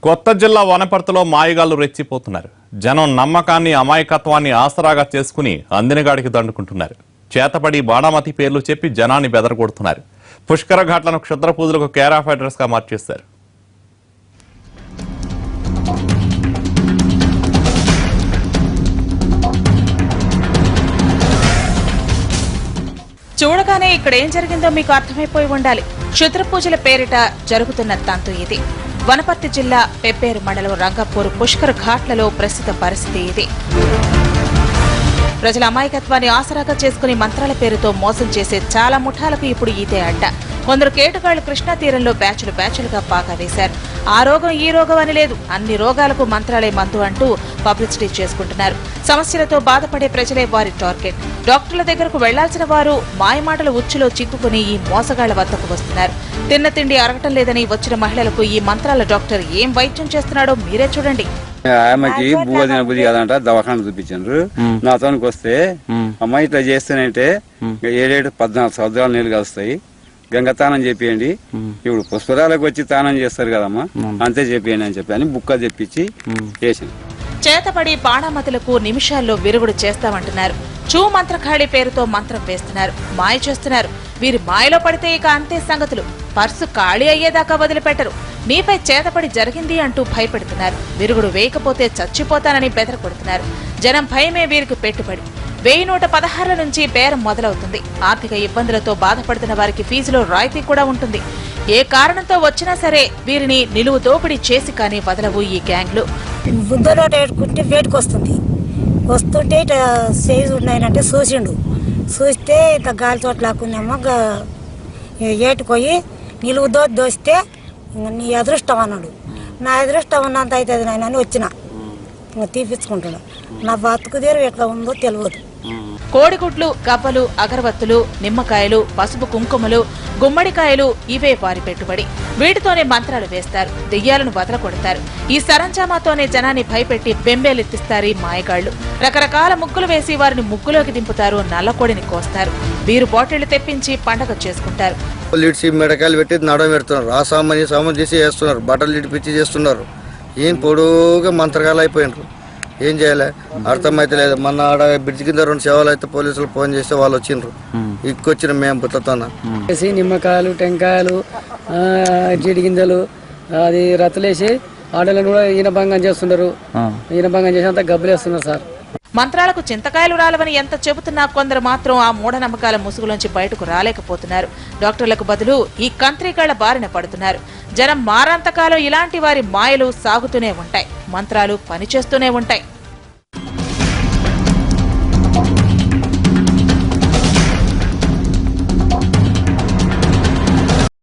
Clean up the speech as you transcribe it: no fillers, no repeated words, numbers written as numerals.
కొత్త జిల్లా వనపర్తిలో మాయగాళ్లు రెచ్చిపోతున్నారు. జనం నమ్మకాన్ని అమాయకత్వాన్ని ఆసరాగా చేసుకుని అందినగాడికి దండుకుంటున్నారు. చేతపడి బాణామతి పేర్లు చెప్పి జనాన్ని బెదరగొడుతున్నారు. పుష్కర ఘాట్లను క్షుద్ర పూజలకు కేర్ ఆఫ్ అడ్రస్ గా మార్చేశారు. చూడగానే ఇక్కడ ఏం జరిగిందో మీకు అర్థమైపోయి ఉండాలి. క్షుద్ర పూజల పేరిట జరుగుతున్న తంతు ఇది. వనపర్తి జిల్లా పెప్పేరు మండలం రంగపూర్ పుష్కర్ ఘాట్లలో ప్రస్తుత పరిస్థితి ఇది. ప్రజల అమాయకత్వాన్ని ఆసరాగా చేసుకుని మంత్రాల పేరుతో మోసం చేసే చాలా ముఠాలకు ఇప్పుడు ఇదే అడ్డ. కొందరు కేటుగాళ్లు కృష్ణా తీరంలో బ్యాచులుగా పాగా వేశారు. ఆ రోగం ఈ రోగం అని లేదు, అన్ని రోగాలకు మంత్రాలే మందు అంటూ పబ్లిసిటీ చేసుకుంటున్నారు. సమస్యలతో బాధపడే ప్రజలే వారి టార్గెట్. డాక్టర్ల దగ్గరకు వెళ్లాల్సిన వారు మాయమాటల ఉచ్చులో చిక్కుకుని ఈ మోసగాళ్ల వద్దకు వస్తున్నారు. తిన్న తిండి అరగటం లేదని వచ్చిన మహిళలకు ఈ మంత్రాల డాక్టర్ ఏం వైద్యం చేస్తున్నాడో మీరే చూడండి. ఆమెకి భూదిన బుద్ధి కాదంట, దవాఖాన చూపించారు. నాతోనికి వస్తే అమ్మాయి ఇట్లా చేస్తేనంటే 7-14 సంవత్సరాలు నీళ్లు కలుస్తాయి, గంగతానం చెప్పేయండి, ఇప్పుడు పుష్పరాలకు వచ్చి తానం చేస్తారు కదమ్మా, అంతే చెప్పేయండి అని చెప్పి అని బుక్క తెప్పించి చేసింది. చేతపడి బాణామతులకు నిమిషాల్లో విరుగుడు చేస్తామంటున్నారు. చూ మంత్రఖాళీ పేరుతో మంత్రం వేస్తున్నారు, మాయ చేస్తున్నారు. వీరి మాయలో పడితే ఇక అంతే సంగతులు. పర్సు ఖాళీ అయ్యేదాకా వదిలిపెట్టరు. మీపై చేతపడి జరిగింది అంటూ భయపెడుతున్నారు. విరుగుడు వేయకపోతే చచ్చిపోతానని బెదరకొడుతున్నారు. జనం భయమే వీరికి పెట్టుబడి. 1116 నుంచి బేరం మొదలవుతుంది. ఆర్థిక ఇబ్బందులతో బాధపడుతున్న వారికి ఫీజులో రాయితీ కూడా ఉంటుంది. ఏ కారణంతో వచ్చినా సరే వీరిని నిలువు దోపిడీ చేసి కానీ వదలవు ఈ గ్యాంగ్లు. వస్తుంటే ఇట్లా సైజు ఉన్నాయంటే చూసిండు. చూస్తే ఇట్లా గాలి చోట లాక్కున్నామో ఏటుపోయి నిలువు దోస్తే నీ అదృష్టం అన్నాడు. నా అదృష్టం ఉన్నంత అవుతుంది నాయన అని వచ్చిన తీపించుకుంటున్నా. నా బతుకు తీరు ఎట్లా ఉందో తెలియదు. కోడిగుడ్లు, గవ్వలు, అగరవత్తులు, నిమ్మకాయలు, పసుపు కుంకుమలు, గుమ్మడికాయలు ఇవే వారి పెట్టుబడి. వీటితోనే మంత్రాలు వేస్తారు, దెయ్యాలను వదలకొడతారు. ఈ సరంజామాతోనే జనాన్ని భయపెట్టి బెంబేలెత్తిస్తారు ఈ మాయగాళ్లు. రకరకాల ముగ్గులు వేసి వారిని ముగ్గులోకి దింపుతారు, నల్లకోడిని కోస్తారు. బీరు బాటిళ్లు తెప్పించి పండగ చేసుకుంటారు. మెడకాయలు పెట్టి నడవ పెడుతున్నారు, ఆ సామాన్ చేసి వేస్తున్నారు, బట్టలు ఇడిపించి చేస్తున్నారు. ఏం పొడుగా మంత్రగాలు అయిపోయినారు. ఏం చేయాలి అర్థమైతే లేదు. మొన్న ఆడ బ్రిడ్జ్ కింద 2 సేవలు అయితే పోలీసులు ఫోన్ చేస్తే వాళ్ళు వచ్చిండ్రు. ఇక్కొచ్చిన మేము బుత్తతోన నిమ్మకాయలు, టెంకాయలు, జీడి గింజలు అది రత్తులేసి ఆడలను కూడా ఈనభంగం చేస్తున్నారు. ఈనభంగం చేసి అంతా గబ్బులేస్తున్నారు సార్. మంత్రాలకు చింతకాయలు రాలవని ఎంత చెబుతున్నా కొందరు మాత్రం ఆ మూఢనమ్మకాల ముసుగులోంచి బయటకు రాలేకపోతున్నారు. డాక్టర్లకు బదులు ఈ కంత్రీగాళ్ల బారిన పడుతున్నారు. జనం మారాంతకాలం ఇలాంటి వారి మాయలు సాగుతూనే ఉంటాయి, మంత్రాలు పనిచేస్తూనే ఉంటాయి.